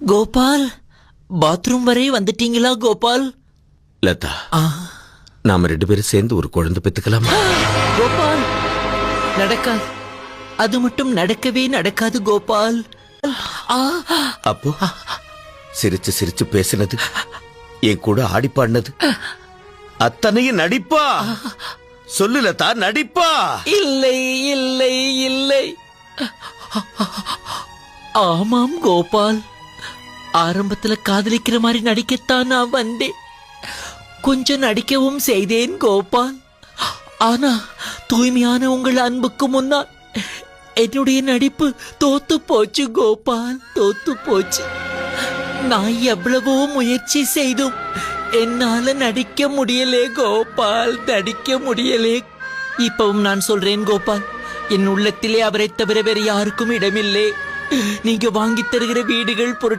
Gopal, bathroom வரை வந்துட்டீங்களா கோபால்? லதா, நாம 2 பேரும் சேர்ந்து ஒரு குழந்தை பெத்துக்கலாமா? கோபால், நடக்காது. அது மட்டும் நடக்கவே நடக்காது கோபால். அப்போ சிரிச்சு சிரிச்சு பேசினது, என் கூட ஆடி பாடினது அத்தனையும் நடிப்பா? சொல்லு லதா, நடிப்பா? இல்லை இல்லை இல்லை. ஆமாம் கோபால், ஆரம்பத்துல காதலிக்கிற மாதிரி நடிக்கத்தான் நான் வந்தேன். கொஞ்சம் நடிக்கவும் செய்தேன் கோபால். ஆனா தூய்மையான உங்கள் அன்புக்கு முன்னால் என்னுடைய நடிப்பு தோத்து போச்சு கோபால், தோத்து போச்சு. நான் எவ்வளவோ முயற்சி செய்தும் என்னால நடிக்க முடியலே கோபால், நடிக்க முடியலே. இப்பவும் நான் சொல்றேன் கோபால், என் உள்ளத்திலே அவரை தவிர வேறு யாருக்கும் இடமில்லை. நீங்க வாங்கி தருகிற வீடுகள், பொருட்கள்